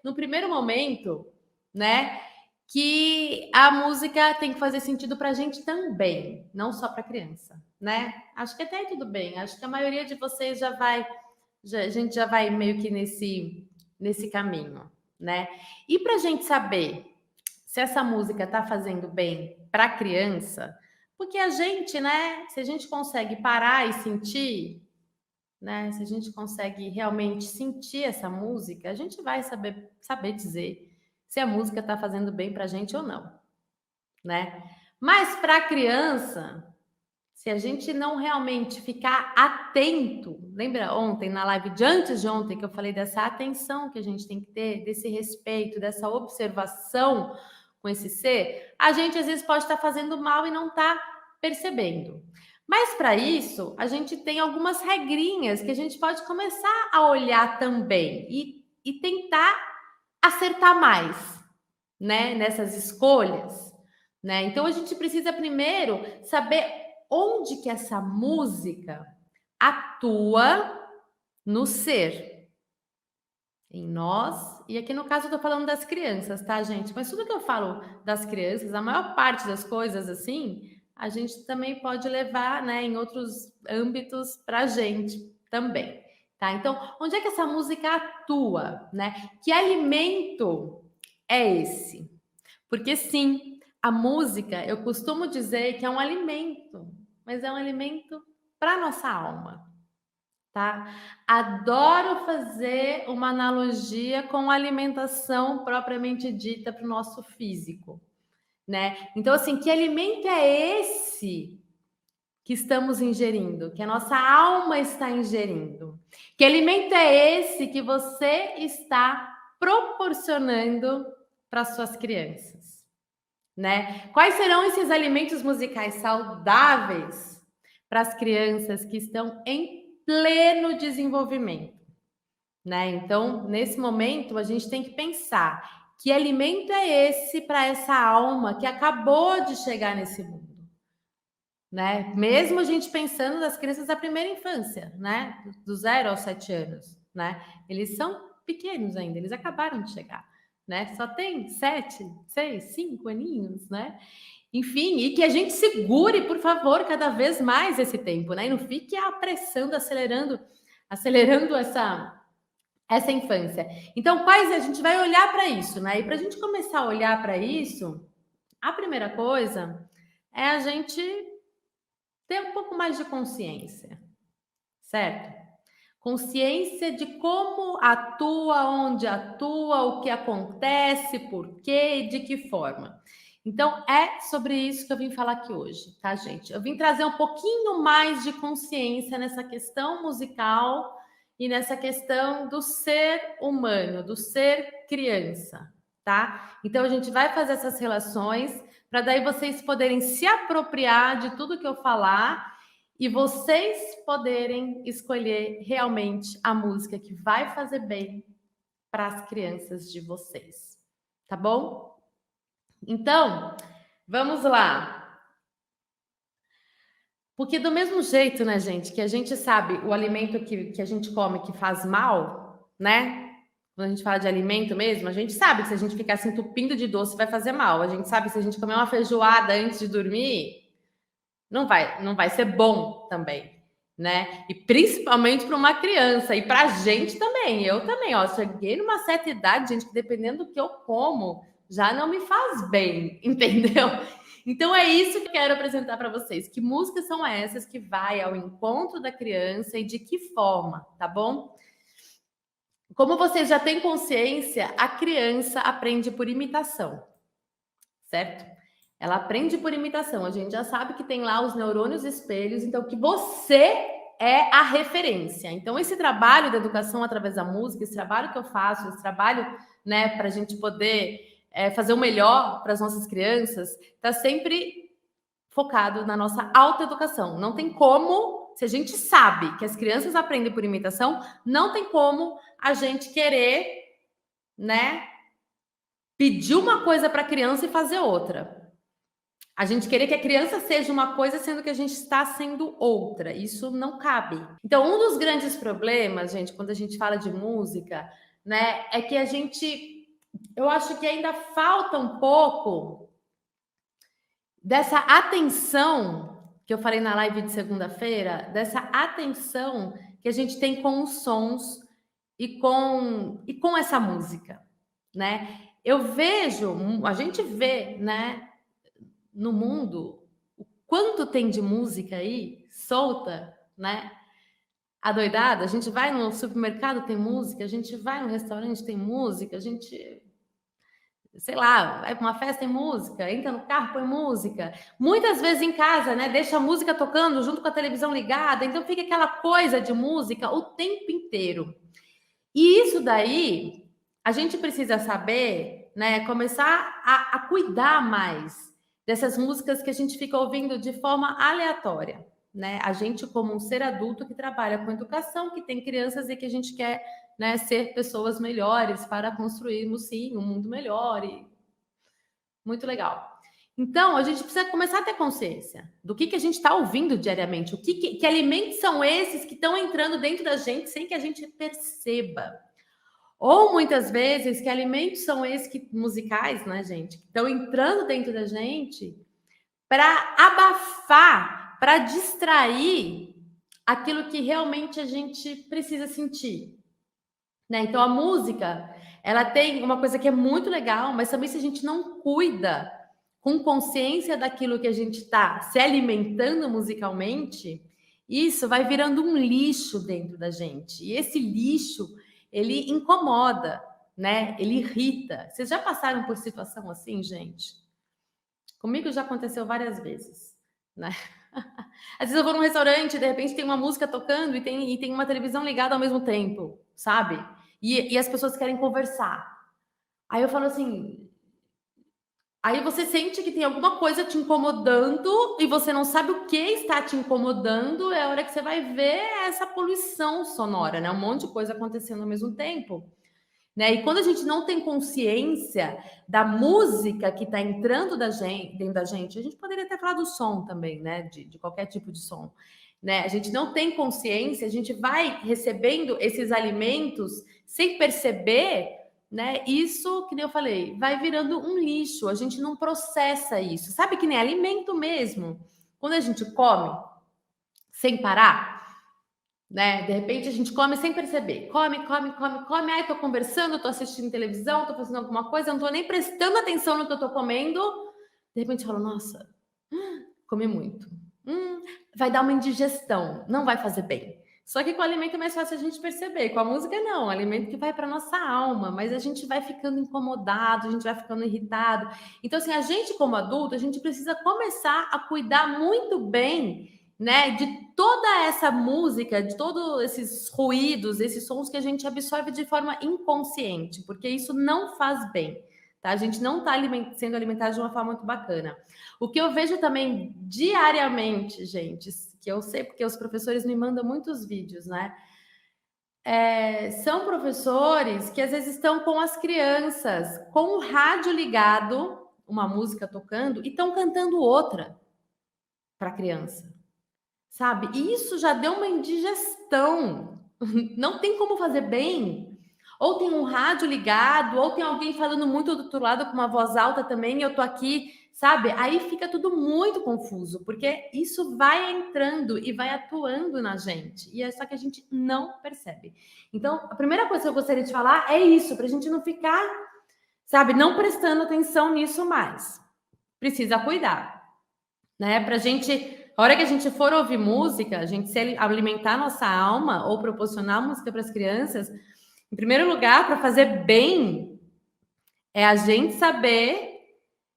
no primeiro momento, né, que a música tem que fazer sentido para a gente também, não só para criança, né? Acho que até aí tudo bem. Acho que a maioria de vocês a gente já vai meio que nesse caminho, né? E para a gente saber se essa música está fazendo bem para a criança, porque a gente, né? Se a gente consegue parar e sentir, né? Se a gente consegue realmente sentir essa música, a gente vai saber dizer se a música está fazendo bem para a gente ou não, né? Mas para a criança, se a gente não realmente ficar atento, lembra ontem, na live de antes de ontem, que eu falei dessa atenção que a gente tem que ter, desse respeito, dessa observação com esse ser, a gente às vezes pode estar fazendo mal e não está percebendo. Mas para isso, a gente tem algumas regrinhas que a gente pode começar a olhar também e tentar acertar mais, né, nessas escolhas, né? Então a gente precisa primeiro saber onde que essa música atua no ser, em nós, e aqui no caso eu tô falando das crianças, tá, gente? Mas tudo que eu falo das crianças, a maior parte das coisas assim, a gente também pode levar, né, em outros âmbitos pra gente também, tá? Então, onde é que essa música atua, né? Que alimento é esse? Porque sim, a música, eu costumo dizer que é um alimento, mas é um alimento para nossa alma, tá? Adoro fazer uma analogia com a alimentação propriamente dita para o nosso físico, né? Então, assim, que alimento é esse que estamos ingerindo, que a nossa alma está ingerindo? Que alimento é esse que você está proporcionando para suas crianças? Né? Quais serão esses alimentos musicais saudáveis para as crianças que estão em pleno desenvolvimento, né? Então, nesse momento, a gente tem que pensar que alimento é esse para essa alma que acabou de chegar nesse mundo, né? Mesmo a gente pensando nas crianças da primeira infância, né? Do 0 aos 7 anos, né? Eles são pequenos ainda, eles acabaram de chegar, né? Só tem 7, 6, 5 aninhos, né? Enfim, e que a gente segure, por favor, cada vez mais esse tempo, né? E não fique apressando, acelerando essa infância. Então, quais a gente vai olhar para isso, né? E para a gente começar a olhar para isso, a primeira coisa é a gente ter um pouco mais de consciência, certo? Consciência de como atua, onde atua, o que acontece, por quê e de que forma. Então, é sobre isso que eu vim falar aqui hoje, tá, gente? Eu vim trazer um pouquinho mais de consciência nessa questão musical e nessa questão do ser humano, do ser criança, tá? Então, a gente vai fazer essas relações para daí vocês poderem se apropriar de tudo que eu falar e vocês poderem escolher realmente a música que vai fazer bem para as crianças de vocês, tá bom? Então, vamos lá. Porque do mesmo jeito, né, gente, que a gente sabe o alimento que a gente come que faz mal, né? Quando a gente fala de alimento mesmo, a gente sabe que se a gente ficar se entupindo de doce vai fazer mal. A gente sabe que se a gente comer uma feijoada antes de dormir, não vai ser bom também, né? E principalmente para uma criança e para a gente também. Eu também, ó, cheguei numa certa idade, gente, que dependendo do que eu como, já não me faz bem, entendeu? Então é isso que eu quero apresentar para vocês. Que músicas são essas que vai ao encontro da criança e de que forma, tá bom? Como vocês já têm consciência, a criança aprende por imitação, certo? Ela aprende por imitação. A gente já sabe que tem lá os neurônios espelhos, então que você é a referência. Então, esse trabalho da educação através da música, esse trabalho que eu faço, esse trabalho, né, para a gente poder fazer o melhor para as nossas crianças, está sempre focado na nossa autoeducação. Não tem como, se a gente sabe que as crianças aprendem por imitação, não tem como a gente querer, né, pedir uma coisa para a criança e fazer outra. A gente querer que a criança seja uma coisa, sendo que a gente está sendo outra. Isso não cabe. Então, um dos grandes problemas, gente, quando a gente fala de música, né, é que a gente eu acho que ainda falta um pouco dessa atenção que eu falei na live de segunda-feira, dessa atenção que a gente tem com os sons e com essa música, né? Eu vejo, a gente vê, né, no mundo o quanto tem de música aí solta, né? Adoidada, a gente vai no supermercado tem música, a gente vai no restaurante tem música, a gente, sei lá, vai para uma festa tem música, entra no carro põe música. Muitas vezes em casa, né, deixa a música tocando junto com a televisão ligada, então fica aquela coisa de música o tempo inteiro. E isso daí, a gente precisa saber, né, começar a cuidar mais dessas músicas que a gente fica ouvindo de forma aleatória, né? A gente como um ser adulto que trabalha com educação, que tem crianças e que a gente quer, né, ser pessoas melhores para construirmos, sim, um mundo melhor e muito legal. Então, a gente precisa começar a ter consciência do que a gente está ouvindo diariamente, que alimentos são esses que estão entrando dentro da gente sem que a gente perceba. Ou muitas vezes, que alimentos são esses que, musicais, né, gente, que estão entrando dentro da gente para abafar, para distrair aquilo que realmente a gente precisa sentir, né? Então a música, ela tem uma coisa que é muito legal, mas também se a gente não cuida com consciência daquilo que a gente está se alimentando musicalmente, isso vai virando um lixo dentro da gente. E esse lixo, ele incomoda, né? Ele irrita. Vocês já passaram por situação assim, gente? Comigo já aconteceu várias vezes, né? Às vezes eu vou num restaurante, de repente tem uma música tocando e tem uma televisão ligada ao mesmo tempo, sabe? E as pessoas querem conversar. Aí eu falo assim, aí você sente que tem alguma coisa te incomodando e você não sabe o que está te incomodando, é a hora que você vai ver essa poluição sonora, né? Um monte de coisa acontecendo ao mesmo tempo, né? E quando a gente não tem consciência da música que está entrando dentro da gente, a gente poderia até falar do som também, né? De qualquer tipo de som, né? A gente não tem consciência, a gente vai recebendo esses alimentos sem perceber, né? Isso, que nem eu falei, vai virando um lixo, a gente não processa isso. Sabe que nem alimento mesmo. Quando a gente come sem parar, né? De repente a gente come sem perceber. Come, come, come, come. Ai, tô conversando, tô assistindo televisão, tô fazendo alguma coisa, não tô nem prestando atenção no que eu tô comendo. De repente eu falo, nossa, comi muito. Vai dar uma indigestão, não vai fazer bem. Só que com o alimento é mais fácil a gente perceber, com a música não, alimento que vai para nossa alma, mas a gente vai ficando incomodado, a gente vai ficando irritado. Então assim, a gente como adulto, a gente precisa começar a cuidar muito bem, né, de toda essa música, de todos esses ruídos, esses sons que a gente absorve de forma inconsciente, porque isso não faz bem, tá? A gente não está sendo alimentado de uma forma muito bacana. O que eu vejo também diariamente, gente, que eu sei porque os professores me mandam muitos vídeos, né? São professores que às vezes estão com as crianças, com o rádio ligado, uma música tocando, e estão cantando outra para a criança, sabe? E isso já deu uma indigestão. Não tem como fazer bem. Ou tem um rádio ligado, ou tem alguém falando muito do outro lado com uma voz alta também, e eu tô aqui, sabe? Aí fica tudo muito confuso, porque isso vai entrando e vai atuando na gente, e é só que a gente não percebe. Então, a primeira coisa que eu gostaria de falar é isso, pra gente não ficar, sabe, não prestando atenção nisso mais. Precisa cuidar, né? Pra gente, a hora que a gente for ouvir música, a gente se alimentar nossa alma ou proporcionar música para as crianças, em primeiro lugar, para fazer bem, é a gente saber,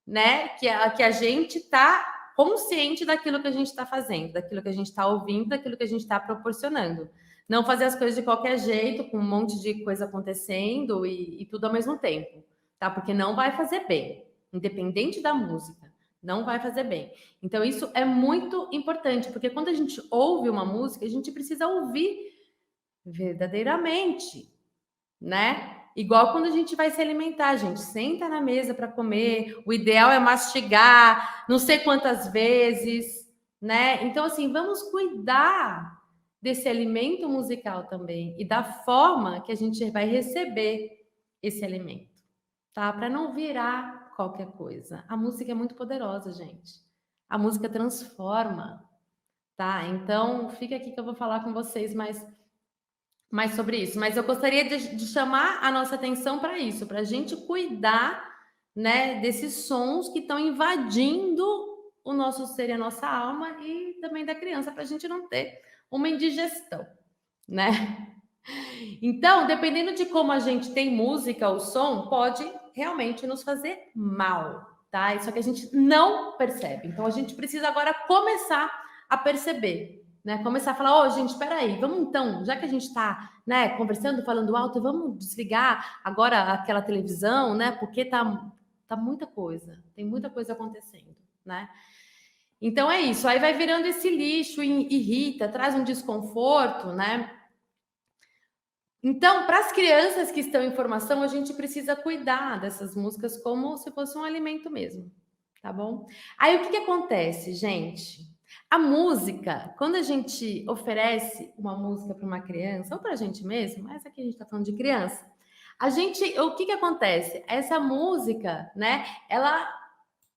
né, que a gente está consciente daquilo que a gente está fazendo, daquilo que a gente está ouvindo, daquilo que a gente está proporcionando. Não fazer as coisas de qualquer jeito, com um monte de coisa acontecendo e tudo ao mesmo tempo, tá? Porque não vai fazer bem, independente da música, não vai fazer bem. Então, isso é muito importante, porque quando a gente ouve uma música, a gente precisa ouvir verdadeiramente, né? Igual quando a gente vai se alimentar, a gente senta na mesa para comer, o ideal é mastigar, não sei quantas vezes, né? Então, assim, vamos cuidar desse alimento musical também e da forma que a gente vai receber esse alimento, tá? Para não virar qualquer coisa. A música é muito poderosa, gente. A música transforma, tá? Então, fica aqui que eu vou falar com vocês mais sobre isso. Mas eu gostaria de chamar a nossa atenção para isso, para a gente cuidar, né, desses sons que estão invadindo o nosso ser e a nossa alma e também da criança, para a gente não ter uma indigestão, né? Então, dependendo de como a gente tem música, o som pode realmente nos fazer mal, tá? Isso que a gente não percebe. Então, a gente precisa agora começar a perceber, né? Começar a falar, ô, gente, espera aí, vamos então, já que a gente está, né, conversando, falando alto, vamos desligar agora aquela televisão, né? Porque tá muita coisa, tem muita coisa acontecendo, né? Então é isso, aí vai virando esse lixo, irrita, traz um desconforto, né? Então, para as crianças que estão em formação, a gente precisa cuidar dessas músicas como se fosse um alimento mesmo, tá bom? Aí o que acontece, gente? A música, quando a gente oferece uma música para uma criança, ou para a gente mesmo, mas aqui a gente está falando de criança, o que acontece? Essa música, né?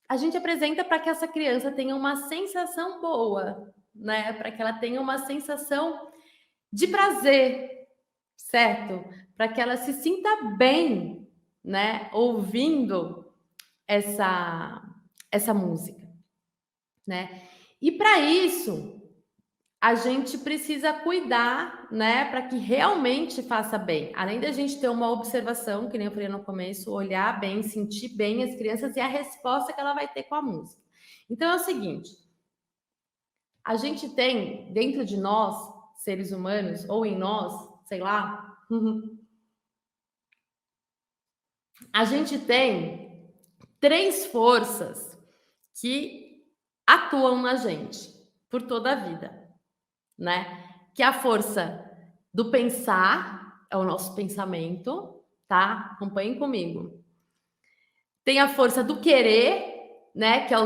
A gente apresenta para que essa criança tenha uma sensação boa, né? Para que ela tenha uma sensação de prazer, certo? Para que ela se sinta bem, né? Ouvindo essa música, né? E para isso a gente precisa cuidar, né, para que realmente faça bem. Além da gente ter uma observação, que nem eu falei no começo, olhar bem, sentir bem as crianças e a resposta que ela vai ter com a música. Então é o seguinte, a gente tem dentro de nós, seres humanos, ou em nós, sei lá, a gente tem 3 forças que atuam na gente por toda a vida, né? Que é a força do pensar, é o nosso pensamento, tá? Acompanhem comigo. Tem a força do querer, né? Que é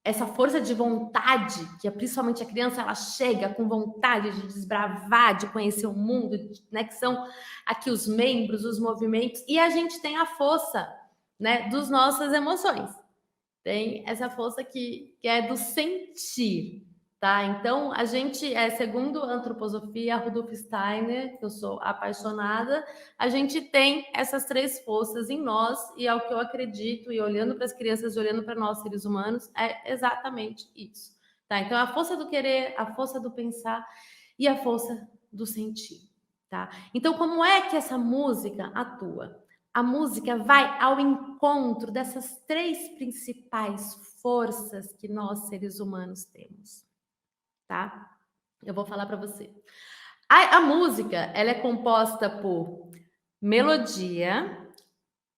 essa força de vontade, que é principalmente a criança, ela chega com vontade de desbravar, de conhecer o mundo, né? Que são aqui os membros, os movimentos. E a gente tem a força, né? Das nossas emoções. Tem essa força que é do sentir, tá? Então, a gente, segundo a antroposofia, Rudolf Steiner, que eu sou apaixonada, a gente tem essas 3 forças em nós, e é o que eu acredito, e olhando para as crianças, e olhando para nós, seres humanos, é exatamente isso, tá? Então, a força do querer, a força do pensar e a força do sentir, tá? Então, como é que essa música atua? A música vai ao encontro dessas 3 principais forças que nós, seres humanos, temos, tá? Eu vou falar para você. A música, ela é composta por melodia,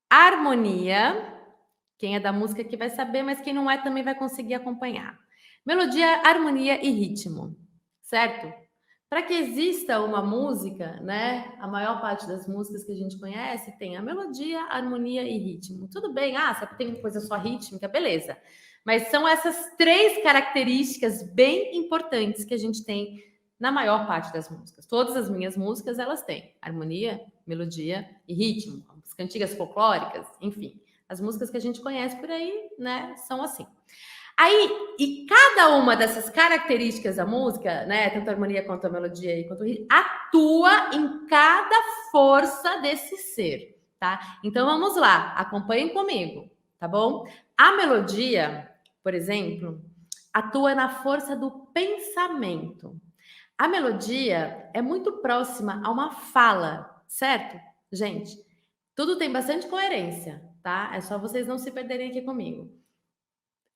harmonia, quem é da música aqui vai saber, mas quem não é também vai conseguir acompanhar. Melodia, harmonia e ritmo, certo? Para que exista uma música, né? A maior parte das músicas que a gente conhece tem a melodia, harmonia e ritmo. Tudo bem, você tem coisa só rítmica, beleza. Mas são essas 3 características bem importantes que a gente tem na maior parte das músicas. Todas as minhas músicas, elas têm harmonia, melodia e ritmo. As cantigas folclóricas, enfim. As músicas que a gente conhece por aí, né, são assim. Aí, e cada uma dessas características da música, né, tanto a harmonia quanto a melodia e quanto o ritmo, atua em cada força desse ser, tá? Então vamos lá, acompanhem comigo, tá bom? A melodia, por exemplo, atua na força do pensamento. A melodia é muito próxima a uma fala, certo? Gente, tudo tem bastante coerência, tá? É só vocês não se perderem aqui comigo.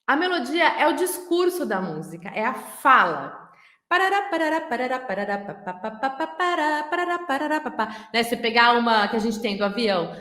A melodia é o discurso da música, é a fala. Né? Se pegar uma que a gente tem do avião.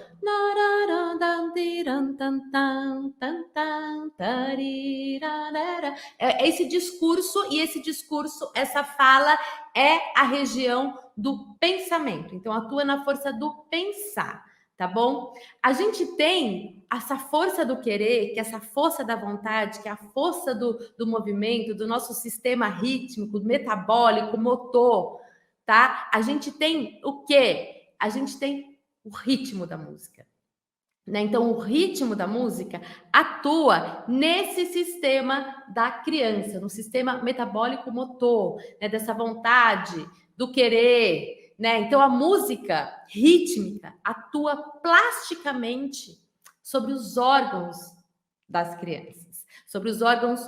É esse discurso, e esse discurso, essa fala é a região do pensamento. Então, atua na força do pensar, tá bom? A gente tem essa força do querer, que é essa força da vontade, que é a força do movimento, do nosso sistema rítmico, metabólico, motor, tá? A gente tem o quê? A gente tem o ritmo da música. né? Então, o ritmo da música atua nesse sistema da criança, no sistema metabólico motor, né? Dessa vontade, do querer, né? Então, a música rítmica atua plasticamente sobre os órgãos das crianças, sobre os órgãos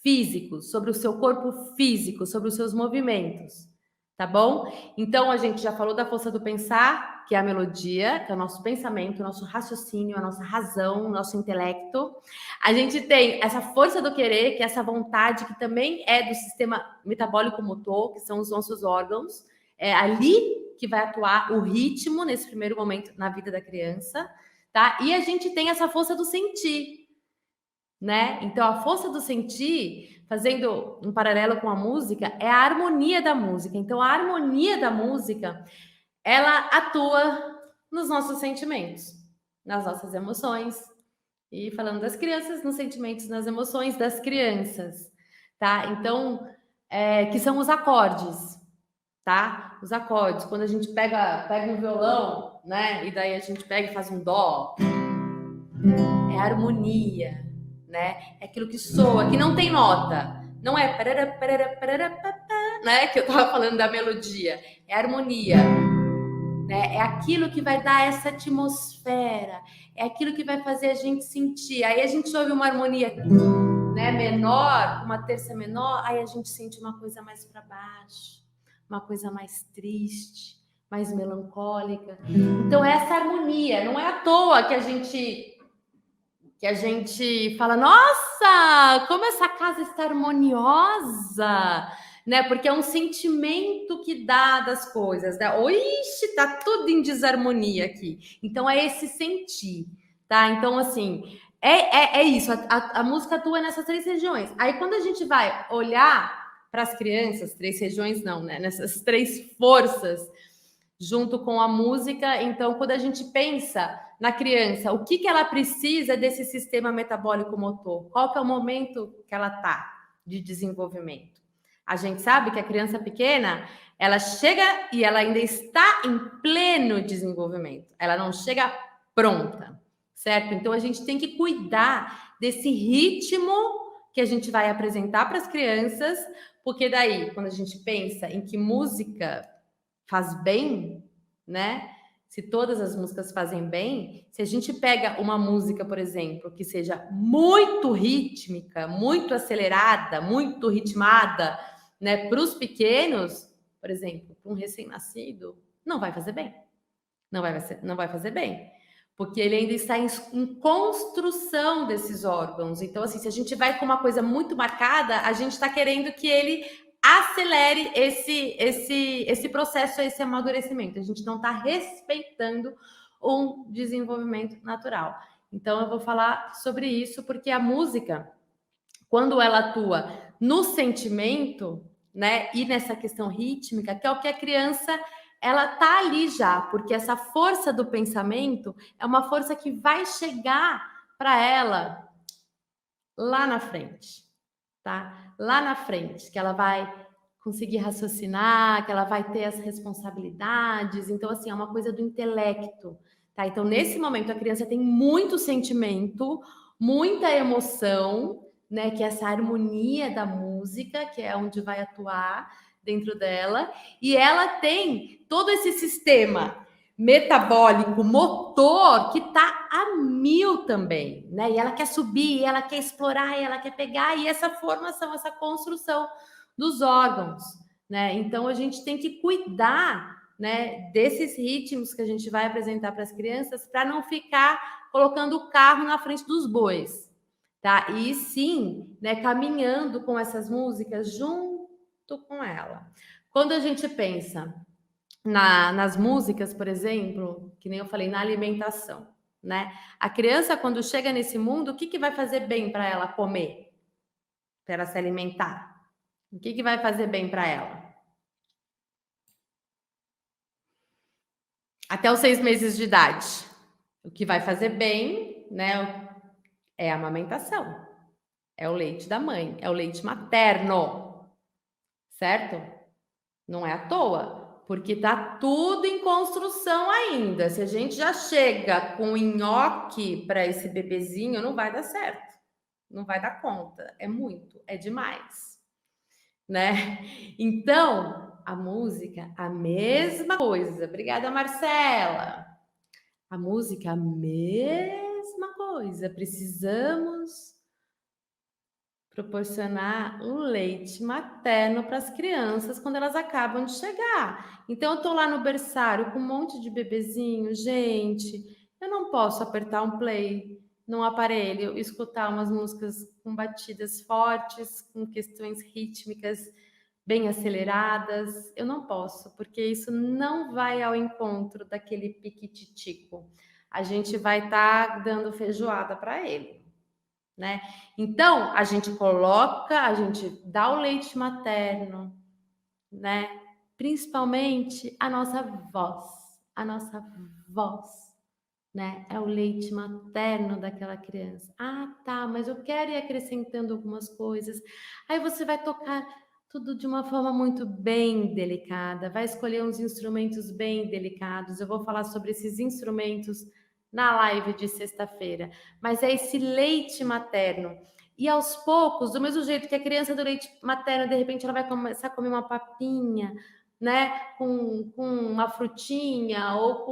físicos, sobre o seu corpo físico, sobre os seus movimentos, tá bom? Então, a gente já falou da força do pensar, que é a melodia, que é o nosso pensamento, o nosso raciocínio, a nossa razão, o nosso intelecto. A gente tem essa força do querer, que é essa vontade, que também é do sistema metabólico motor, que são os nossos órgãos. É ali que vai atuar o ritmo nesse primeiro momento na vida da criança, tá? E a gente tem essa força do sentir, né? Então, a força do sentir, fazendo um paralelo com a música, é a harmonia da música. Então, a harmonia da música, ela atua nos nossos sentimentos, nas nossas emoções. E falando das crianças, nos sentimentos, nas emoções das crianças, tá? Então, que são os acordes, tá? Os acordes. Quando a gente pega um violão, né? E daí a gente pega e faz um dó, é harmonia, né? É aquilo que soa, que não tem nota. Não é parara, parara, parara, papá, né? Que eu tava falando da melodia. É harmonia, né? É aquilo que vai dar essa atmosfera. É aquilo que vai fazer a gente sentir. Aí a gente ouve uma harmonia, né, menor, uma terça menor, aí a gente sente uma coisa mais para baixo, uma coisa mais triste, mais melancólica. Então essa harmonia, não é à toa que a gente fala, nossa, como essa casa está harmoniosa, né? Porque é um sentimento que dá das coisas, né? Ixi, tá tudo em desarmonia aqui. Então é esse sentir, tá? Então, assim, é isso. A música atua nessas três regiões. Aí, quando a gente vai olhar para as crianças, três regiões não, né? Nessas três forças, junto com a música, então, quando a gente pensa na criança, o que ela precisa desse sistema metabólico motor? Qual que é o momento que ela está de desenvolvimento? A gente sabe que a criança pequena, ela chega e ela ainda está em pleno desenvolvimento. Ela não chega pronta, certo? Então a gente tem que cuidar desse ritmo que a gente vai apresentar para as crianças, porque daí, quando a gente pensa em que música faz bem, né? Se todas as músicas fazem bem, se a gente pega uma música, por exemplo, que seja muito rítmica, muito acelerada, muito ritmada, né, para os pequenos, por exemplo, para um recém-nascido, não vai fazer bem. Não vai fazer bem. Porque ele ainda está em construção desses órgãos. Então, assim, se a gente vai com uma coisa muito marcada, a gente está querendo que ele acelere esse processo, esse amadurecimento. A gente não está respeitando um desenvolvimento natural. Então, eu vou falar sobre isso, porque a música, quando ela atua no sentimento, né, e nessa questão rítmica, que é o que a criança ela tá ali já, porque essa força do pensamento é uma força que vai chegar para ela lá na frente, tá? Lá na frente, que ela vai conseguir raciocinar, que ela vai ter as responsabilidades. Então, assim, é uma coisa do intelecto, tá? Então, nesse momento, a criança tem muito sentimento, muita emoção, né? Que é essa harmonia da música, que é onde vai atuar dentro dela, e ela tem todo esse sistema metabólico, motor, que tá a mil também, né? E ela quer subir, ela quer explorar, ela quer pegar, e essa formação, essa construção dos órgãos, né? Então a gente tem que cuidar, né, desses ritmos que a gente vai apresentar para as crianças, para não ficar colocando o carro na frente dos bois, tá? E sim, né, caminhando com essas músicas junto com ela. Quando a gente pensa nas músicas, por exemplo, que nem eu falei, na alimentação, né? A criança, quando chega nesse mundo, o que vai fazer bem para ela comer? Para ela se alimentar? O que vai fazer bem para ela? Até os 6 meses de idade. O que vai fazer bem, né? É a amamentação. É o leite da mãe. É o leite materno. Certo? Não é à toa. porque tá tudo em construção ainda. Se a gente já chega com nhoque para esse bebezinho, não vai dar certo. Não vai dar conta. É muito, é demais, né? Então, a música, a mesma coisa. Obrigada, Marcela. A música, a mesma coisa. Precisamos proporcionar um leite materno para as crianças quando elas acabam de chegar. Então, eu tô lá no berçário com um monte de bebezinho, gente, eu não posso apertar um play num aparelho, escutar umas músicas com batidas fortes, com questões rítmicas bem aceleradas. Eu não posso, porque isso não vai ao encontro daquele piquititico. A gente vai estar dando feijoada para ele, né? Então, a gente coloca, a gente dá o leite materno, né? Principalmente a nossa voz, né? É o leite materno daquela criança. Ah, tá, mas eu quero ir acrescentando algumas coisas. Aí você vai tocar tudo de uma forma muito bem delicada, vai escolher uns instrumentos bem delicados. Eu vou falar sobre esses instrumentos na live de sexta-feira, mas é esse leite materno. E aos poucos, do mesmo jeito que a criança do leite materno, de repente, ela vai começar a comer uma papinha, né, com uma frutinha ou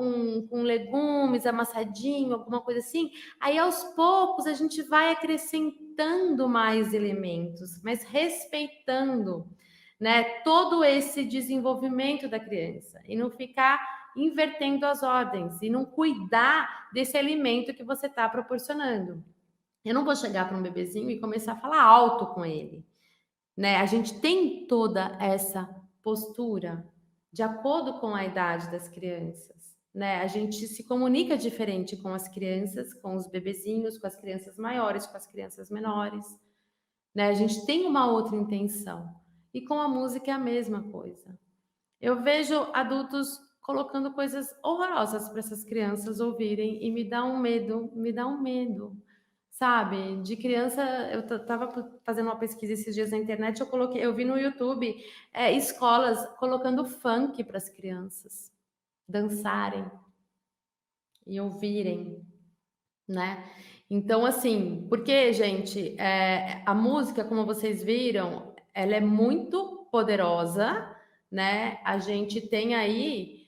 com legumes amassadinho, alguma coisa assim. Aí, aos poucos, a gente vai acrescentando mais elementos, mas respeitando, né, todo esse desenvolvimento da criança e não ficar invertendo as ordens e não cuidar desse alimento que você está proporcionando. Eu não vou chegar para um bebezinho e começar a falar alto com ele, né? A gente tem toda essa postura de acordo com a idade das crianças, né? A gente se comunica diferente com as crianças, com os bebezinhos, com as crianças maiores, com as crianças menores, né? A gente tem uma outra intenção. E com a música é a mesma coisa. Eu vejo adultos colocando coisas horrorosas para essas crianças ouvirem e me dá um medo, sabe? De criança, eu estava fazendo uma pesquisa esses dias na internet, eu vi no YouTube escolas colocando funk para as crianças dançarem e ouvirem, né? Então, assim, porque, gente, a música, como vocês viram, ela é muito poderosa, né? A gente tem aí,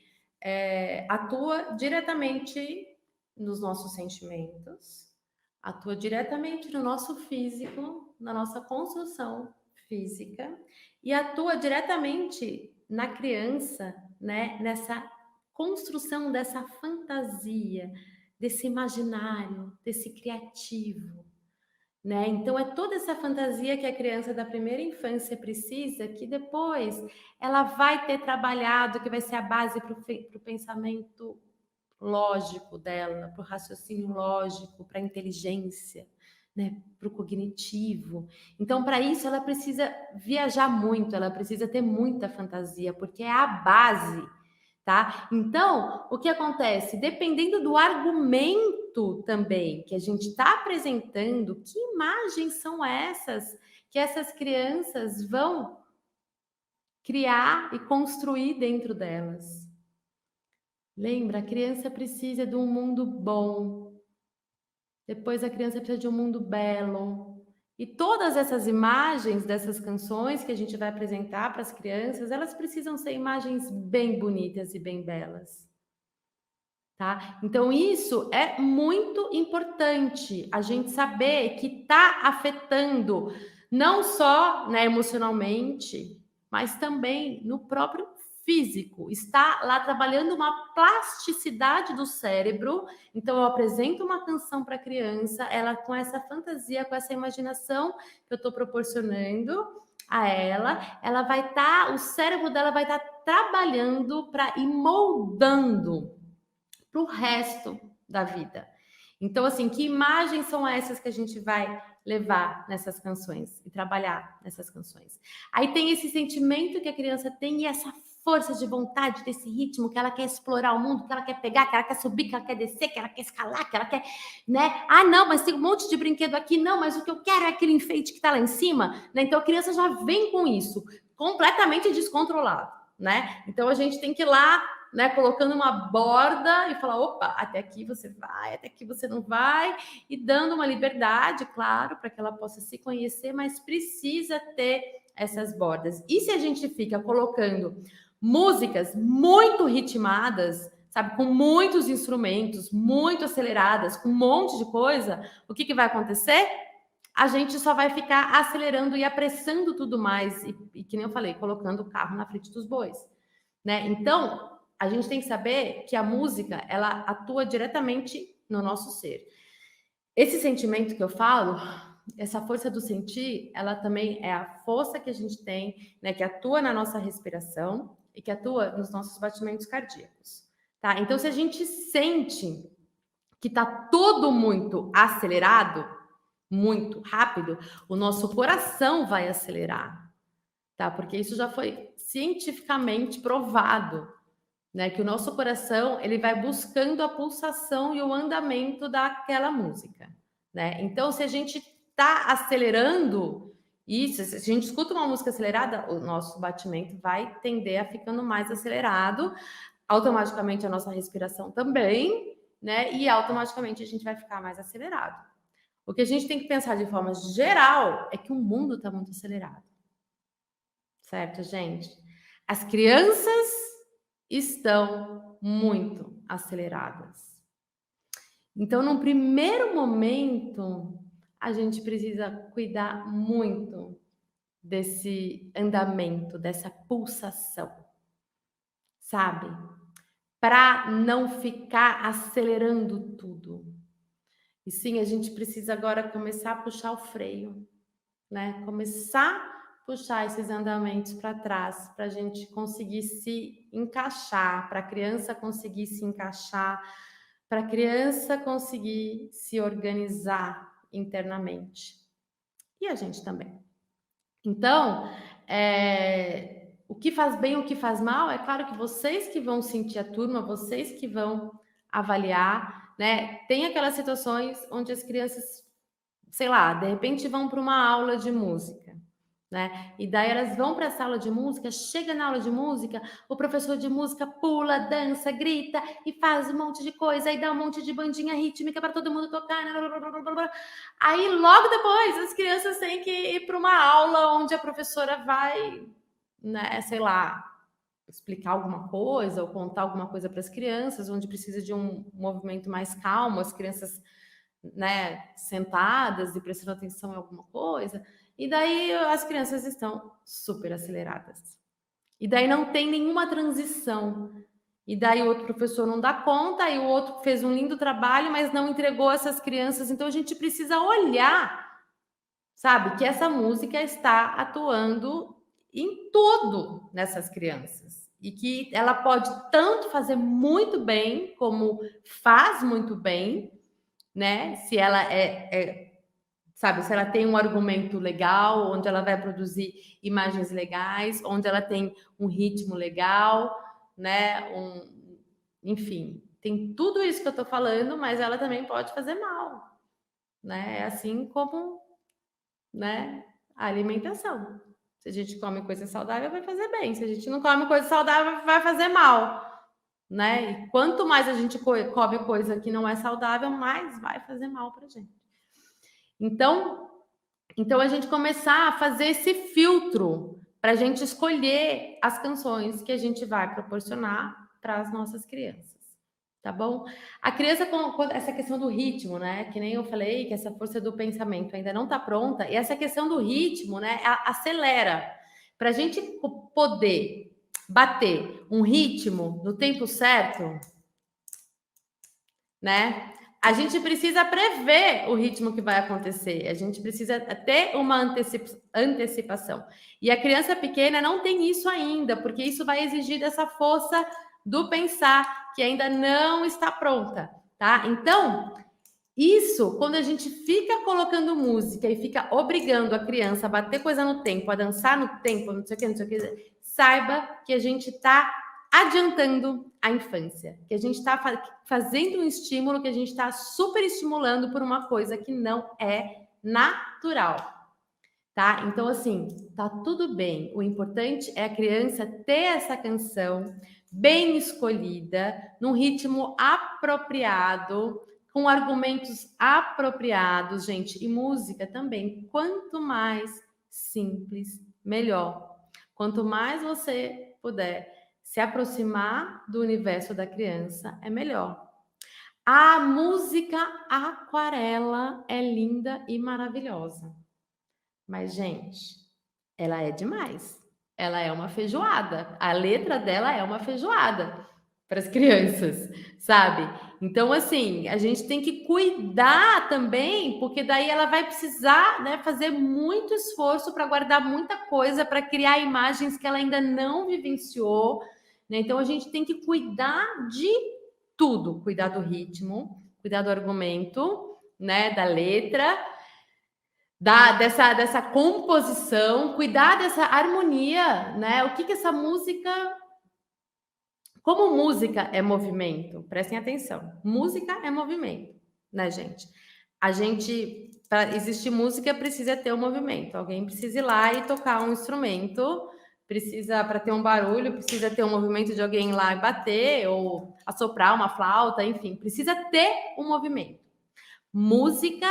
atua diretamente nos nossos sentimentos, atua diretamente no nosso físico, na nossa construção física, e atua diretamente na criança, né? Nessa construção dessa fantasia, desse imaginário, desse criativo, né? Então é toda essa fantasia que a criança da primeira infância precisa, que depois ela vai ter trabalhado, que vai ser a base para o pensamento lógico dela, para o raciocínio lógico, para a inteligência, né? Para o cognitivo. Então, para isso, ela precisa viajar muito, ela precisa ter muita fantasia, porque é a base, tá? Então, o que acontece? Dependendo do argumento também que a gente está apresentando, que imagens são essas que essas crianças vão criar e construir dentro delas? Lembra, a criança precisa de um mundo bom, depois a criança precisa de um mundo belo. E todas essas imagens dessas canções que a gente vai apresentar para as crianças, elas precisam ser imagens bem bonitas e bem belas, tá? Então isso é muito importante, a gente saber que está afetando não só, né, emocionalmente, mas também no próprio físico. Está lá trabalhando uma plasticidade do cérebro. Então eu apresento uma canção para a criança, ela com essa fantasia, com essa imaginação que eu estou proporcionando a ela vai estar, o cérebro dela vai estar trabalhando para ir moldando para o resto da vida. Então, assim, que imagens são essas que a gente vai levar nessas canções e trabalhar nessas canções? Aí tem esse sentimento que a criança tem e essa força de vontade desse ritmo, que ela quer explorar o mundo, que ela quer pegar, que ela quer subir, que ela quer descer, que ela quer escalar, que ela quer, né? Ah, não, mas tem um monte de brinquedo aqui. Não, mas o que eu quero é aquele enfeite que está lá em cima, né? Então a criança já vem com isso, completamente descontrolado. né? Então a gente tem que ir lá, né, colocando uma borda e falar, opa, até aqui você vai, até aqui você não vai, e dando uma liberdade, claro, para que ela possa se conhecer, mas precisa ter essas bordas. E se a gente fica colocando músicas muito ritmadas, sabe, com muitos instrumentos, muito aceleradas, com um monte de coisa, o que vai acontecer? A gente só vai ficar acelerando e apressando tudo mais, e que nem eu falei, colocando o carro na frente dos bois, né? Então, a gente tem que saber que a música, ela atua diretamente no nosso ser. Esse sentimento que eu falo, essa força do sentir, ela também é a força que a gente tem, né, que atua na nossa respiração e que atua nos nossos batimentos cardíacos, tá? Então, se a gente sente que tá tudo muito acelerado, muito rápido, o nosso coração vai acelerar, tá? Porque isso já foi cientificamente provado, né? Que o nosso coração, ele vai buscando a pulsação e o andamento daquela música, né? Então, se a gente tá acelerando isso, se a gente escuta uma música acelerada, o nosso batimento vai tender a ficando mais acelerado, automaticamente a nossa respiração também, né? E automaticamente a gente vai ficar mais acelerado. O que a gente tem que pensar de forma geral é que o mundo está muito acelerado. Certo, gente? As crianças estão muito aceleradas. Então, num primeiro momento, a gente precisa cuidar muito desse andamento, dessa pulsação, sabe? Para não ficar acelerando tudo. E sim, a gente precisa agora começar a puxar o freio, né? Começar a puxar esses andamentos para trás, para a gente conseguir se encaixar, para a criança conseguir se encaixar, para a criança conseguir se organizar internamente. E a gente também. Então, o que faz bem, o que faz mal, é claro que vocês que vão sentir a turma, vocês que vão avaliar, né? Tem aquelas situações onde as crianças, sei lá, de repente vão para uma aula de música, né? E daí elas vão para a sala de música, chega na aula de música, o professor de música pula, dança, grita e faz um monte de coisa, aí dá um monte de bandinha rítmica para todo mundo tocar. Aí logo depois as crianças têm que ir para uma aula onde a professora vai, né, sei lá, explicar alguma coisa ou contar alguma coisa para as crianças, onde precisa de um movimento mais calmo, as crianças, né, sentadas e prestando atenção em alguma coisa, e daí as crianças estão super aceleradas. E daí não tem nenhuma transição. E daí o outro professor não dá conta, e o outro fez um lindo trabalho, mas não entregou essas crianças. Então a gente precisa olhar, sabe, que essa música está atuando em tudo nessas crianças. E que ela pode tanto fazer muito bem, como faz muito bem, né? Se ela sabe, se ela tem um argumento legal, onde ela vai produzir imagens legais, onde ela tem um ritmo legal, né? Enfim, tem tudo isso que eu tô falando, mas ela também pode fazer mal, né? Assim como, né, a alimentação. Se a gente come coisa saudável, vai fazer bem. Se a gente não come coisa saudável, vai fazer mal, né? E quanto mais a gente come coisa que não é saudável, mais vai fazer mal pra gente. Então a gente começar a fazer esse filtro para a gente escolher as canções que a gente vai proporcionar para as nossas crianças, tá bom? A criança com essa questão do ritmo, né? Que nem eu falei, que essa força do pensamento ainda não está pronta, e essa questão do ritmo, né? Acelera. Para a gente poder bater um ritmo no tempo certo, né? A gente precisa prever o ritmo que vai acontecer, a gente precisa ter uma antecipação. E a criança pequena não tem isso ainda, porque isso vai exigir dessa força do pensar, que ainda não está pronta, tá? Então, isso, quando a gente fica colocando música e fica obrigando a criança a bater coisa no tempo, a dançar no tempo, não sei o que, não sei o que, saiba que a gente está adiantando a infância, que a gente está fazendo um estímulo, que a gente está super estimulando por uma coisa que não é natural. tá? Então, assim, tá tudo bem. O importante é a criança ter essa canção bem escolhida, num ritmo apropriado, com argumentos apropriados, gente. E música também. Quanto mais simples, melhor. Quanto mais você puder se aproximar do universo da criança, é melhor. A música Aquarela é linda e maravilhosa. Mas, gente, ela é demais. Ela é uma feijoada. A letra dela é uma feijoada para as crianças, sabe? Então, assim, a gente tem que cuidar também, porque daí ela vai precisar, né, fazer muito esforço para guardar muita coisa, para criar imagens que ela ainda não vivenciou, né? Então, a gente tem que cuidar de tudo, cuidar do ritmo, cuidar do argumento, né, da letra, dessa composição, cuidar dessa harmonia, né? O que que essa música, como música é movimento, prestem atenção. Música é movimento, né, gente? A gente, para existir música, precisa ter um movimento. Alguém precisa ir lá e tocar um instrumento, precisa, para ter um barulho, precisa ter um movimento de alguém ir lá e bater, ou assoprar uma flauta, enfim, precisa ter um movimento. Música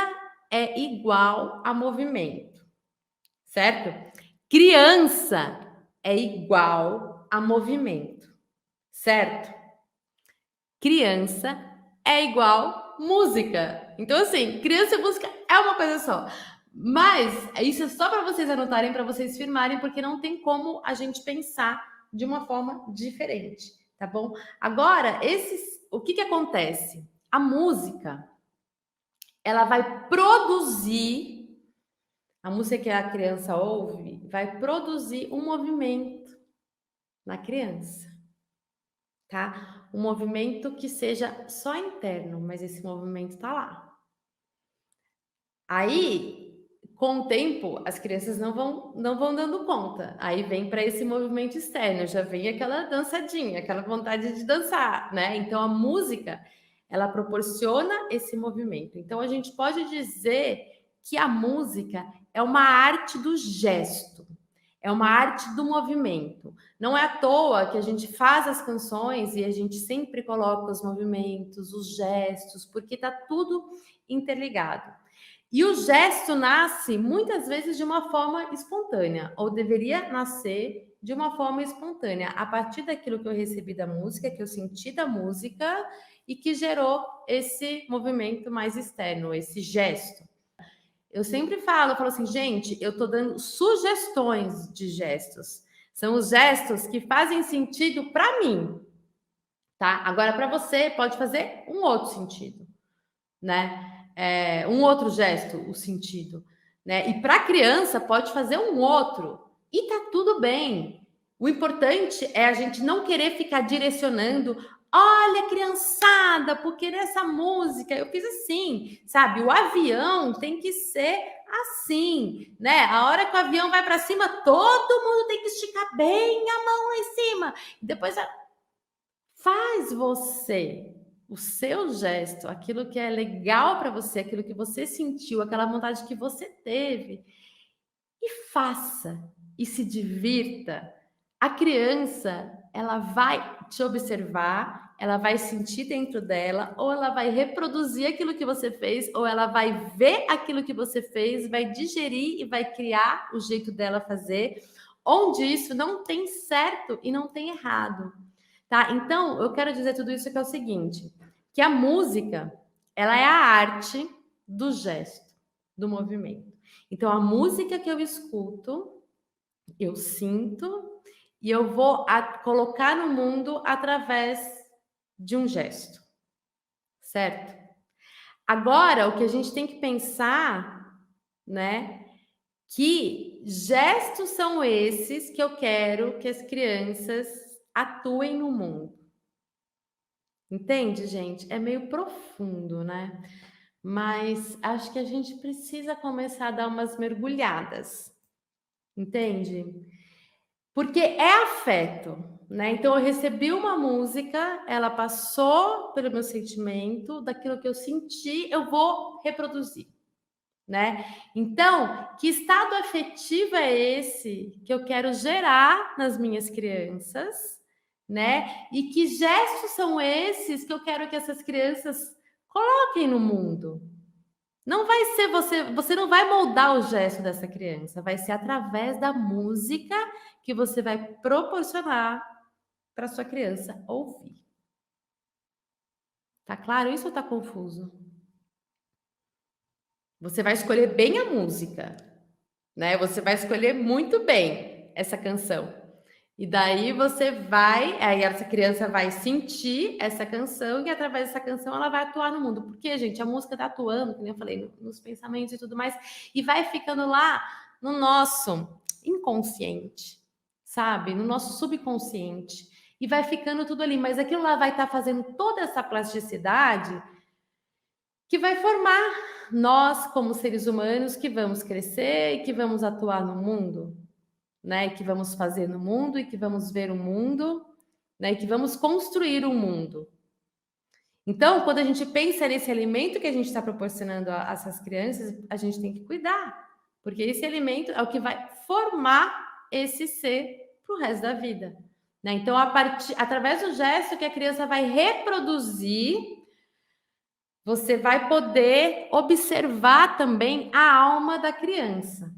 é igual a movimento, certo? Criança é igual a movimento, certo? Criança é igual música. Então, assim, criança e música é uma coisa só. Mas isso é só para vocês anotarem, para vocês firmarem, porque não tem como a gente pensar de uma forma diferente, tá bom? Agora, o que que acontece? A música, ela vai produzir, a música que a criança ouve, vai produzir um movimento na criança, tá? Um movimento que seja só interno, mas esse movimento tá lá. Aí, com o tempo, as crianças não vão dando conta. Aí vem para esse movimento externo, já vem aquela dançadinha, aquela vontade de dançar, né? Então a música, ela proporciona esse movimento. Então a gente pode dizer que a música é uma arte do gesto. É uma arte do movimento. Não é à toa que a gente faz as canções e a gente sempre coloca os movimentos, os gestos, porque está tudo interligado. E o gesto nasce muitas vezes de uma forma espontânea, ou deveria nascer de uma forma espontânea, a partir daquilo que eu recebi da música, que eu senti da música e que gerou esse movimento mais externo, esse gesto. Eu sempre falo assim, gente, eu estou dando sugestões de gestos. São os gestos que fazem sentido para mim, tá? Agora, para você, pode fazer um outro sentido, né? Um outro gesto, o sentido, né? E para a criança, pode fazer um outro. E tá tudo bem. O importante é a gente não querer ficar direcionando. Olha, criançada, porque nessa música eu fiz assim, sabe? O avião tem que ser assim, né? A hora que o avião vai para cima, todo mundo tem que esticar bem a mão lá em cima. Depois faz você, o seu gesto, aquilo que é legal para você, aquilo que você sentiu, aquela vontade que você teve, e faça e se divirta. A criança, ela vai te observar, ela vai sentir dentro dela, ou ela vai reproduzir aquilo que você fez, ou ela vai ver aquilo que você fez, vai digerir e vai criar o jeito dela fazer, onde isso não tem certo e não tem errado, tá? Então, eu quero dizer tudo isso que é o seguinte, que a música, ela é a arte do gesto, do movimento. Então, a música que eu escuto, eu sinto e eu vou colocar no mundo através de um gesto, certo? Agora, o que a gente tem que pensar, né? Que gestos são esses que eu quero que as crianças atuem no mundo. Entende, gente? É meio profundo, né? Mas acho que a gente precisa começar a dar umas mergulhadas. Entende? Porque é afeto, né? Então eu recebi uma música, ela passou pelo meu sentimento, daquilo que eu senti, eu vou reproduzir. né? Então, que estado afetivo é esse que eu quero gerar nas minhas crianças, né? E que gestos são esses que eu quero que essas crianças coloquem no mundo? Não vai ser você não vai moldar o gesto dessa criança, vai ser através da música que você vai proporcionar para sua criança ouvir. Tá claro isso ou tá confuso? Você vai escolher bem a música, né? Você vai escolher muito bem essa canção. E daí aí essa criança vai sentir essa canção e através dessa canção ela vai atuar no mundo. Porque, gente, a música está atuando, como eu falei, nos pensamentos e tudo mais, e vai ficando lá no nosso inconsciente, sabe? No nosso subconsciente. E vai ficando tudo ali, mas aquilo lá vai estar fazendo toda essa plasticidade que vai formar nós como seres humanos que vamos crescer e que vamos atuar no mundo, né? Que vamos fazer no mundo e que vamos ver o mundo, né? E que vamos construir o mundo. Então, quando a gente pensa nesse alimento que a gente está proporcionando a essas crianças, a gente tem que cuidar, porque esse alimento é o que vai formar esse ser para o resto da vida, né? Então, através do gesto que a criança vai reproduzir, você vai poder observar também a alma da criança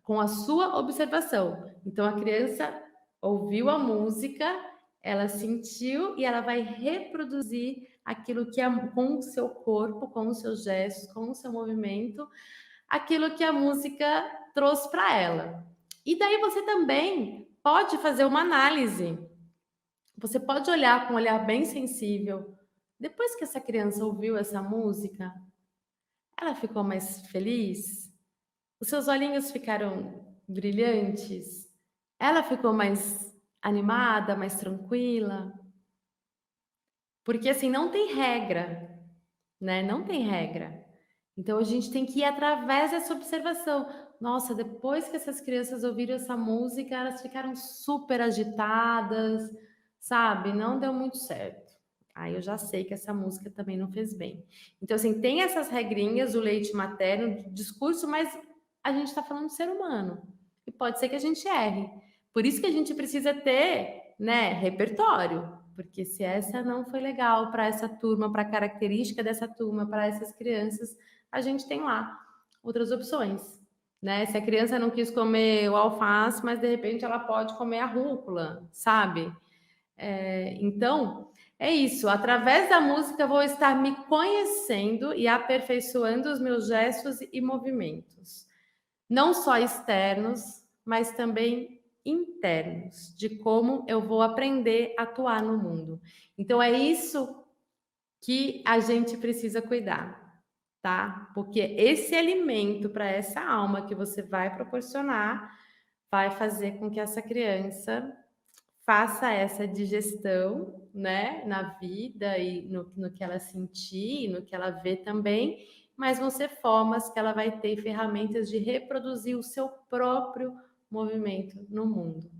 com a sua observação. Então, a criança ouviu a música, ela sentiu e ela vai reproduzir aquilo que com o seu corpo, com os seus gestos, com o seu movimento, aquilo que a música trouxe para ela. E daí você também pode fazer uma análise. Você pode olhar com um olhar bem sensível. Depois que essa criança ouviu essa música, ela ficou mais feliz? Os seus olhinhos ficaram brilhantes? Ela ficou mais animada, mais tranquila? Porque assim, não tem regra, né? Não tem regra. Então a gente tem que ir através dessa observação. Nossa, depois que essas crianças ouviram essa música, elas ficaram super agitadas, sabe? Não deu muito certo. Aí eu já sei que essa música também não fez bem. Então, assim, tem essas regrinhas do leite materno, do discurso, mas a gente está falando de ser humano. E pode ser que a gente erre. Por isso que a gente precisa ter, né, repertório. Porque se essa não foi legal para essa turma, para a característica dessa turma, para essas crianças, a gente tem lá outras opções. Né? Se a criança não quis comer o alface, mas de repente ela pode comer a rúcula, sabe? Então, é isso. Através da música, eu vou estar me conhecendo e aperfeiçoando os meus gestos e movimentos. Não só externos, mas também internos, de como eu vou aprender a atuar no mundo. Então, é isso que a gente precisa cuidar, tá? Porque esse alimento para essa alma que você vai proporcionar vai fazer com que essa criança faça essa digestão, né, na vida e no que ela sentir, no que ela vê também, mas vão ser formas que ela vai ter ferramentas de reproduzir o seu próprio movimento no mundo.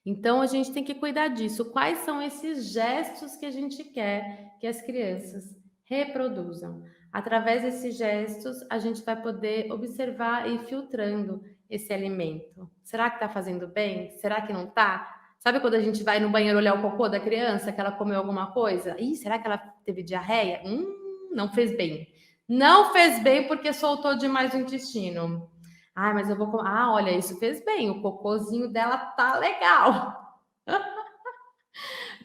Então a gente tem que cuidar disso. Quais são esses gestos que a gente quer que as crianças reproduzam? Através desses gestos, a gente vai poder observar e ir filtrando esse alimento. Será que está fazendo bem? Será que não está? Sabe quando a gente vai no banheiro olhar o cocô da criança, que ela comeu alguma coisa? Ih, será que ela teve diarreia? Não fez bem. Não fez bem porque soltou demais o intestino. Ah, mas eu vou. Ah, olha, isso fez bem. O cocôzinho dela tá legal.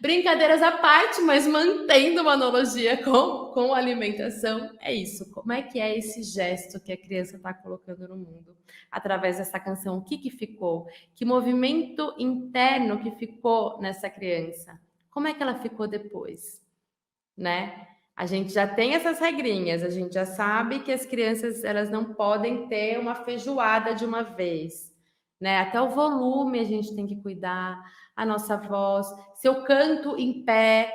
Brincadeiras à parte, mas mantendo uma analogia com alimentação, é isso. Como é que é esse gesto que a criança está colocando no mundo? Através dessa canção, o que ficou? Que movimento interno que ficou nessa criança? Como é que ela ficou depois? Né? A gente já tem essas regrinhas, a gente já sabe que as crianças elas não podem ter uma feijoada de uma vez, né? Até o volume a gente tem que cuidar, a nossa voz. Se eu canto em pé,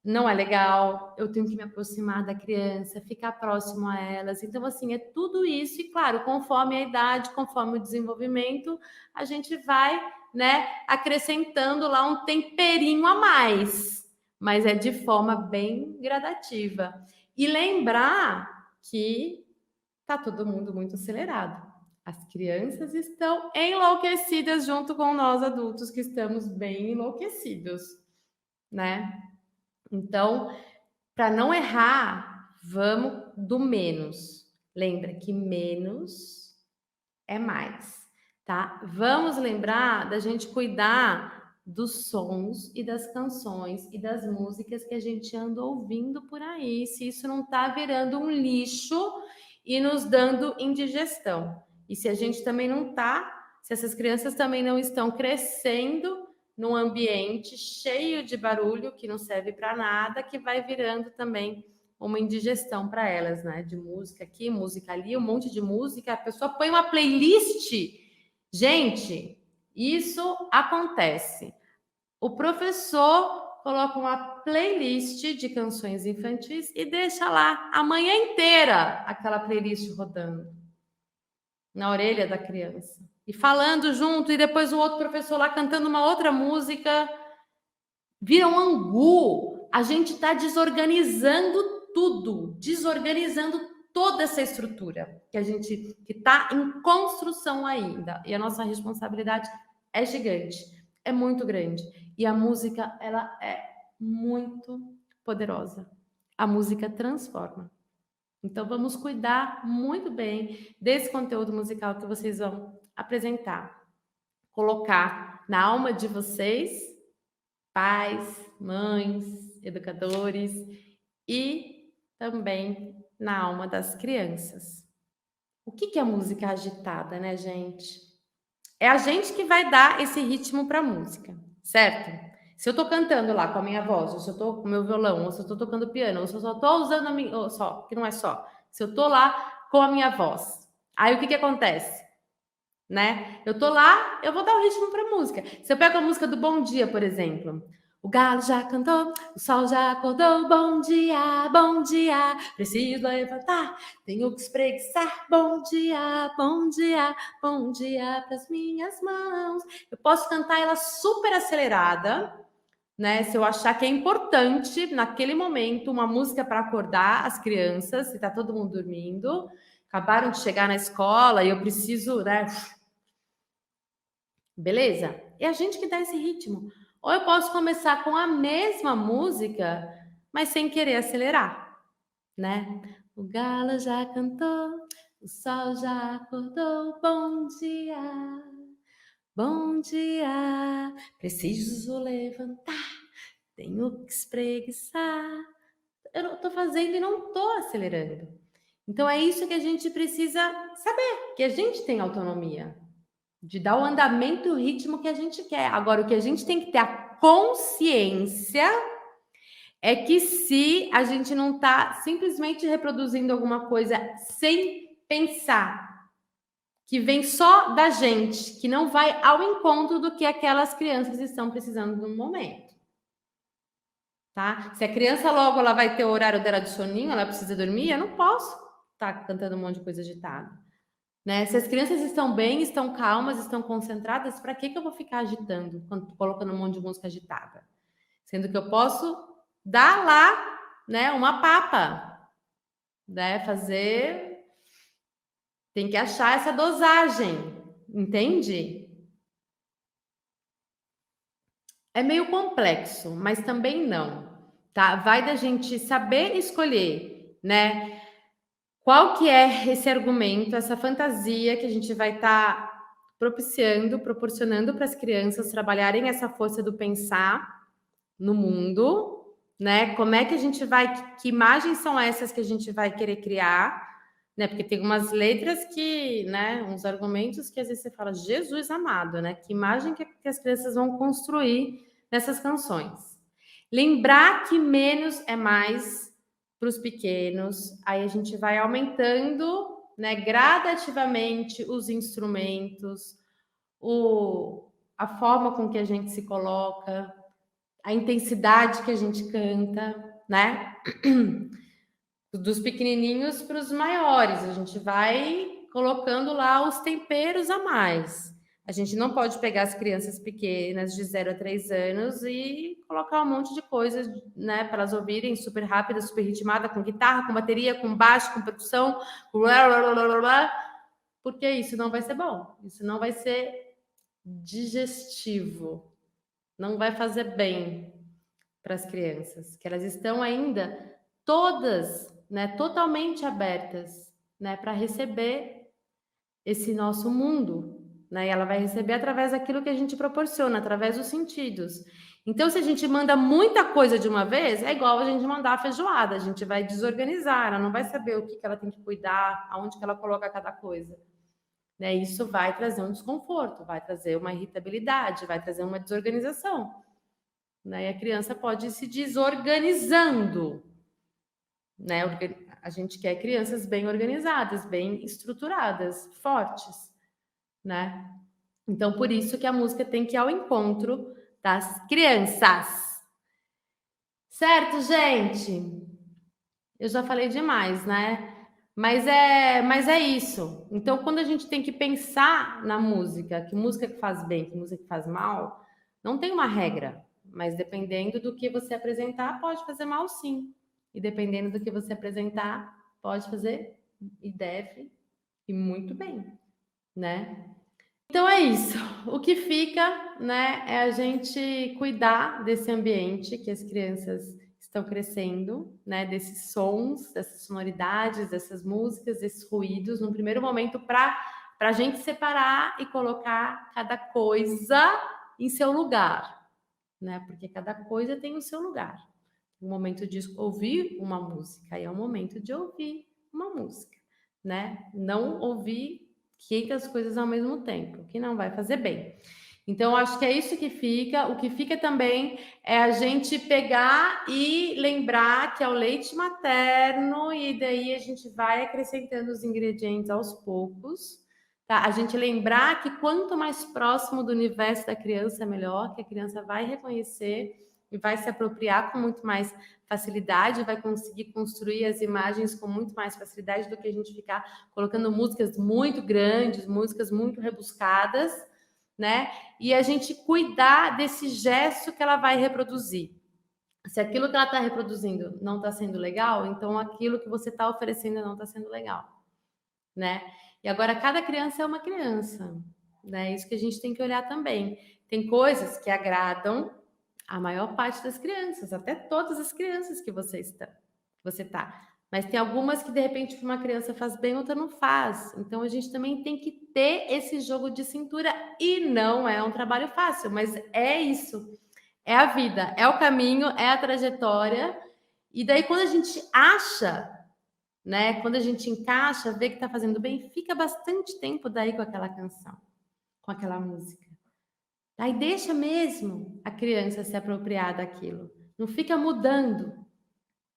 não é legal, eu tenho que me aproximar da criança, ficar próximo a elas. Então, assim, é tudo isso, e claro, conforme a idade, conforme o desenvolvimento, a gente vai, né, acrescentando lá um temperinho a mais, mas é de forma bem gradativa. E lembrar que tá todo mundo muito acelerado. As crianças estão enlouquecidas junto com nós adultos que estamos bem enlouquecidos, né? Então, para não errar, vamos do menos. Lembra que menos é mais, tá? Vamos lembrar da gente cuidar dos sons e das canções e das músicas que a gente anda ouvindo por aí, se isso não tá virando um lixo e nos dando indigestão. E se a gente também não tá, se essas crianças também não estão crescendo num ambiente cheio de barulho que não serve para nada, que vai virando também uma indigestão para elas, né? De música aqui, música ali, um monte de música. A pessoa põe uma playlist. Gente, isso acontece. O professor coloca uma playlist de canções infantis e deixa lá a manhã inteira aquela playlist rodando na orelha da criança. E falando junto, e depois o outro professor lá cantando uma outra música. Vira um angu. A gente está desorganizando tudo, desorganizando toda essa estrutura que a gente que está em construção ainda. E a nossa responsabilidade é gigante, é muito grande. E a música, ela é muito poderosa. A música transforma. Então vamos cuidar muito bem desse conteúdo musical que vocês vão apresentar. Colocar na alma de vocês, pais, mães, educadores e também na alma das crianças. O que é música agitada, né, gente? É a gente que vai dar esse ritmo para a música, certo? Se eu tô cantando lá com a minha voz, ou se eu tô com o meu violão, ou se eu tô tocando piano, ou se eu só tô usando a minha, ou só, que não é só. Se eu tô lá com a minha voz, aí o que acontece? Né? Eu tô lá, eu vou dar o ritmo para a música. Se eu pego a música do Bom Dia, por exemplo, o galo já cantou, o sol já acordou, bom dia, preciso levantar, tenho que espreguiçar, bom dia, bom dia pras minhas mãos. Eu posso cantar ela super acelerada, né? Se eu achar que é importante, naquele momento, uma música para acordar as crianças, se tá todo mundo dormindo, acabaram de chegar na escola e eu preciso, né? Beleza? É a gente que dá esse ritmo. Ou eu posso começar com a mesma música, mas sem querer acelerar, né? O galo já cantou, o sol já acordou, bom dia, preciso levantar, tenho que espreguiçar. Eu não tô fazendo e não tô acelerando. Então é isso que a gente precisa saber, que a gente tem autonomia de dar o andamento e o ritmo que a gente quer. Agora, o que a gente tem que ter a consciência é que se a gente não está simplesmente reproduzindo alguma coisa sem pensar, que vem só da gente, que não vai ao encontro do que aquelas crianças estão precisando no momento. Tá? Se a criança logo ela vai ter o horário dela de soninho, ela precisa dormir, eu não posso estar cantando um monte de coisa agitada. Né? Se as crianças estão bem, estão calmas, estão concentradas, para que eu vou ficar agitando, colocando um monte de música agitada? Sendo que eu posso dar lá, né, uma papa, né, fazer... Tem que achar essa dosagem, entende? É meio complexo, mas também não, tá? Vai da gente saber escolher, né? Qual que é esse argumento, essa fantasia que a gente vai estar propiciando, proporcionando para as crianças trabalharem essa força do pensar no mundo, né? Como é que a gente vai, que imagens são essas que a gente vai querer criar, né? Porque tem umas letras que, né, uns argumentos que às vezes você fala, Jesus amado, né? Que imagem que as crianças vão construir nessas canções. Lembrar que menos é mais para os pequenos, aí a gente vai aumentando, né, gradativamente os instrumentos, a forma com que a gente se coloca, a intensidade que a gente canta, né? Dos pequenininhos para os maiores, a gente vai colocando lá os temperos a mais. A gente não pode pegar as crianças pequenas de 0 a 3 anos e colocar um monte de coisas, né, para elas ouvirem super rápida, super ritmada, com guitarra, com bateria, com baixo, com percussão, com blá, blá, blá, blá, blá, porque isso não vai ser bom, isso não vai ser digestivo, não vai fazer bem para as crianças, que elas estão ainda todas, né, totalmente abertas, né, para receber esse nosso mundo, né? E ela vai receber através daquilo que a gente proporciona, através dos sentidos. Então, se a gente manda muita coisa de uma vez, é igual a gente mandar a feijoada, a gente vai desorganizar, ela não vai saber o que ela tem que cuidar, aonde que ela coloca cada coisa. Né? Isso vai trazer um desconforto, vai trazer uma irritabilidade, vai trazer uma desorganização. Né? E a criança pode ir se desorganizando. Né? A gente quer crianças bem organizadas, bem estruturadas, fortes. Né? Então, por isso que a música tem que ir ao encontro das crianças. Certo, gente? Eu já falei demais, né? Mas é isso. Então, quando a gente tem que pensar na música, que música que faz bem, que música que faz mal, não tem uma regra. Mas dependendo do que você apresentar, pode fazer mal sim. E dependendo do que você apresentar, pode fazer e deve e muito bem, né? Então é isso. O que fica, né, é a gente cuidar desse ambiente que as crianças estão crescendo, né, desses sons, dessas sonoridades, dessas músicas, desses ruídos, num primeiro momento para a gente separar e colocar cada coisa em seu lugar, né? Porque cada coisa tem o seu lugar. O momento de ouvir uma música e é o momento de ouvir uma música, né? Não ouvir 500 coisas ao mesmo tempo, que não vai fazer bem. Então, acho que é isso que fica. O que fica também é a gente pegar e lembrar que é o leite materno, e daí a gente vai acrescentando os ingredientes aos poucos. Tá? A gente lembrar que quanto mais próximo do universo da criança, melhor, que a criança vai reconhecer e vai se apropriar com muito mais facilidade, vai conseguir construir as imagens com muito mais facilidade do que a gente ficar colocando músicas muito grandes, músicas muito rebuscadas, né? E a gente cuidar desse gesto que ela vai reproduzir. Se aquilo que ela está reproduzindo não está sendo legal, então aquilo que você está oferecendo não está sendo legal, né? E agora cada criança é uma criança, né? Isso que a gente tem que olhar também. Tem coisas que agradam a maior parte das crianças, até todas as crianças que você tá. Mas tem algumas que de repente para uma criança faz bem, outra não faz. Então a gente também tem que ter esse jogo de cintura e não é um trabalho fácil, mas é isso. É a vida, é o caminho, é a trajetória. E daí quando a gente acha, né, quando a gente encaixa, vê que está fazendo bem, fica bastante tempo daí com aquela canção, com aquela música. Aí deixa mesmo a criança se apropriar daquilo. Não fica mudando,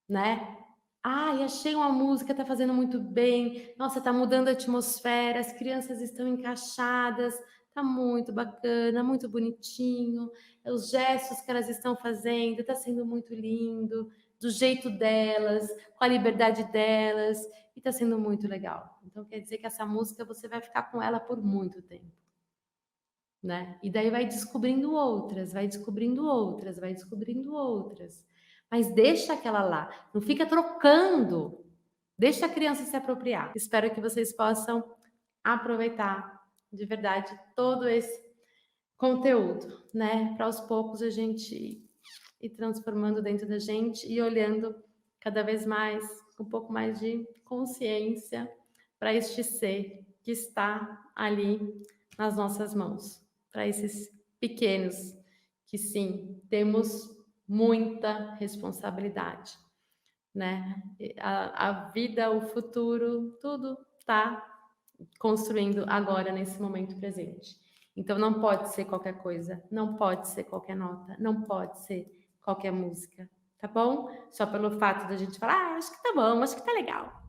né? Ai, achei uma música, tá fazendo muito bem. Nossa, tá mudando a atmosfera, as crianças estão encaixadas, tá muito bacana, muito bonitinho. Os gestos que elas estão fazendo, tá sendo muito lindo, do jeito delas, com a liberdade delas, e tá sendo muito legal. Então quer dizer que essa música você vai ficar com ela por muito tempo. Né? E daí vai descobrindo outras, vai descobrindo outras, vai descobrindo outras. Mas deixa aquela lá, não fica trocando. Deixa a criança se apropriar. Espero que vocês possam aproveitar de verdade todo esse conteúdo, né? Para aos poucos a gente ir transformando dentro da gente e olhando cada vez mais, com um pouco mais de consciência para este ser que está ali nas nossas mãos. Para esses pequenos, que sim, temos muita responsabilidade, né? A vida, o futuro, tudo está construindo agora, nesse momento presente. Então, não pode ser qualquer coisa, não pode ser qualquer nota, não pode ser qualquer música, tá bom? Só pelo fato da gente falar, acho que tá bom, acho que tá legal.